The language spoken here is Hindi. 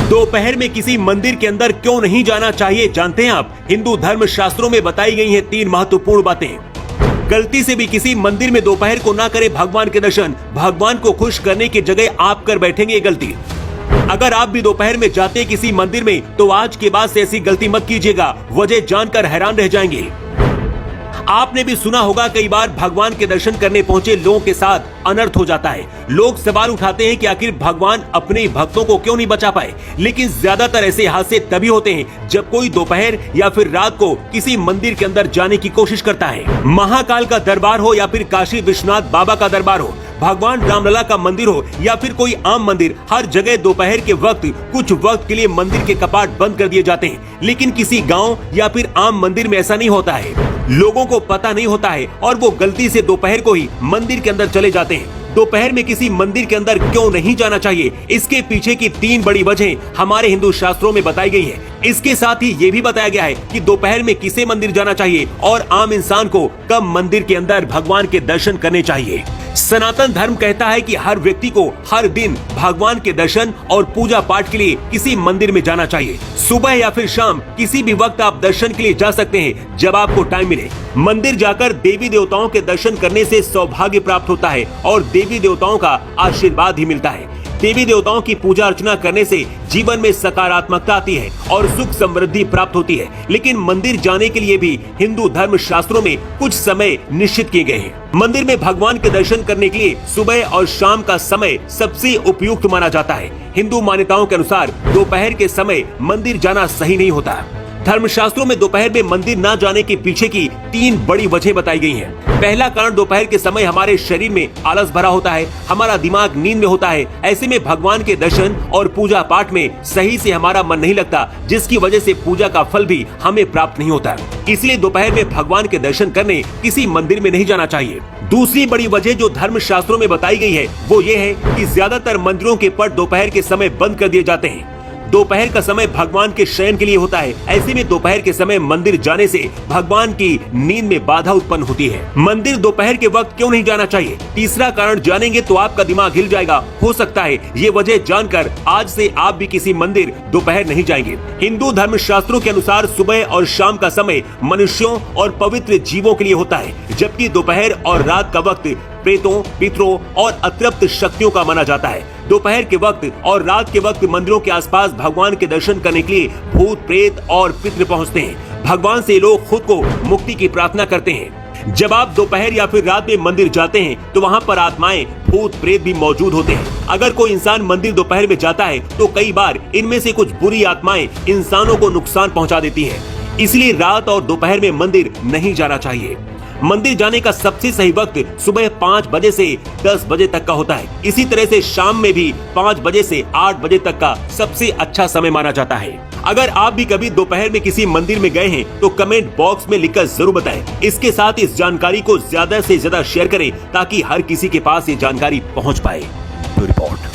दोपहर में किसी मंदिर के अंदर क्यों नहीं जाना चाहिए, जानते हैं आप? हिंदू धर्म शास्त्रों में बताई गई हैं 3 महत्वपूर्ण बातें। गलती से भी किसी मंदिर में दोपहर को ना करें भगवान के दर्शन। भगवान को खुश करने की जगह आप कर बैठेंगे ये गलती। अगर आप भी दोपहर में जाते हैं किसी मंदिर में तो आज के बाद से ऐसी गलती मत कीजिएगा, वजह जानकर हैरान रह जाएंगे। आपने भी सुना होगा कई बार भगवान के दर्शन करने पहुंचे लोगों के साथ अनर्थ हो जाता है। लोग सवाल उठाते हैं कि आखिर भगवान अपने भक्तों को क्यों नहीं बचा पाए, लेकिन ज्यादातर ऐसे हादसे तभी होते हैं जब कोई दोपहर या फिर रात को किसी मंदिर के अंदर जाने की कोशिश करता है। महाकाल का दरबार हो या फिर काशी विश्वनाथ बाबा का दरबार हो, भगवान रामलला का मंदिर हो या फिर कोई आम मंदिर, हर जगह दोपहर के वक्त कुछ वक्त के लिए मंदिर के कपाट बंद कर दिए जाते हैं। लेकिन किसी गांव या फिर आम मंदिर में ऐसा नहीं होता है। लोगों को पता नहीं होता है और वो गलती से दोपहर को ही मंदिर के अंदर चले जाते हैं। दोपहर में किसी मंदिर के अंदर क्यों नहीं जाना चाहिए, इसके पीछे की 3 बड़ी वजह हमारे हिंदू शास्त्रों में बताई गई है। इसके साथ ही ये भी बताया गया है कि दोपहर में किसे मंदिर जाना चाहिए और आम इंसान को कब मंदिर के अंदर भगवान के दर्शन करने चाहिए। सनातन धर्म कहता है कि हर व्यक्ति को हर दिन भगवान के दर्शन और पूजा पाठ के लिए किसी मंदिर में जाना चाहिए। सुबह या फिर शाम किसी भी वक्त आप दर्शन के लिए जा सकते हैं जब आपको टाइम मिले। मंदिर जाकर देवी देवताओं के दर्शन करने से सौभाग्य प्राप्त होता है और देवी देवताओं का आशीर्वाद ही मिलता है। देवी देवताओं की पूजा अर्चना करने से जीवन में सकारात्मकता आती है और सुख समृद्धि प्राप्त होती है। लेकिन मंदिर जाने के लिए भी हिंदू धर्म शास्त्रों में कुछ समय निश्चित किए गए हैं। मंदिर में भगवान के दर्शन करने के लिए सुबह और शाम का समय सबसे उपयुक्त माना जाता है। हिंदू मान्यताओं के अनुसार दोपहर के समय मंदिर जाना सही नहीं होता। धर्मशास्त्रों में दोपहर में मंदिर न जाने के पीछे की 3 बड़ी वजह बताई गई हैं। पहला कारण, दोपहर के समय हमारे शरीर में आलस भरा होता है, हमारा दिमाग नींद में होता है। ऐसे में भगवान के दर्शन और पूजा पाठ में सही से हमारा मन नहीं लगता, जिसकी वजह से पूजा का फल भी हमें प्राप्त नहीं होता। इसलिए दोपहर में भगवान के दर्शन करने किसी मंदिर में नहीं जाना चाहिए। दूसरी बड़ी वजह जो धर्म शास्त्रों में बताई गई है वो ये है कि ज्यादातर मंदिरों के पट दोपहर के समय बंद कर दिए जाते हैं। दोपहर का समय भगवान के शयन के लिए होता है। ऐसे में दोपहर के समय मंदिर जाने से भगवान की नींद में बाधा उत्पन्न होती है। मंदिर दोपहर के वक्त क्यों नहीं जाना चाहिए? तीसरा कारण, जानेंगे तो आपका दिमाग हिल जाएगा। हो सकता है ये वजह जानकर आज से आप भी किसी मंदिर दोपहर नहीं जाएंगे। हिंदू धर्म शास्त्रों के अनुसार सुबह और शाम का समय मनुष्यों और पवित्र जीवों के लिए होता है, जबकि दोपहर और रात का वक्त प्रेतों, पितरों और अतृप्त शक्तियों का माना जाता है। दोपहर के वक्त और रात के वक्त मंदिरों के आसपास भगवान के दर्शन करने के लिए भूत, प्रेत और पितृ पहुंचते हैं। भगवान से लोग खुद को मुक्ति की प्रार्थना करते हैं। जब आप दोपहर या फिर रात में मंदिर जाते हैं तो वहां पर आत्माएं, भूत, प्रेत भी मौजूद होते हैं। अगर कोई इंसान मंदिर दोपहर में जाता है तो कई बार इनमें से कुछ बुरी आत्माएं इंसानों को नुकसान पहुंचा देती हैं। इसलिए रात और दोपहर में मंदिर नहीं जाना चाहिए। मंदिर जाने का सबसे सही वक्त सुबह 5 बजे से 10 बजे तक का होता है। इसी तरह से शाम में भी 5 बजे से 8 बजे तक का सबसे अच्छा समय माना जाता है। अगर आप भी कभी दोपहर में किसी मंदिर में गए हैं तो कमेंट बॉक्स में लिखकर जरूर बताएं। इसके साथ इस जानकारी को ज्यादा से ज्यादा शेयर करें ताकि हर किसी के पास ये जानकारी पहुंच पाए। रिपोर्ट।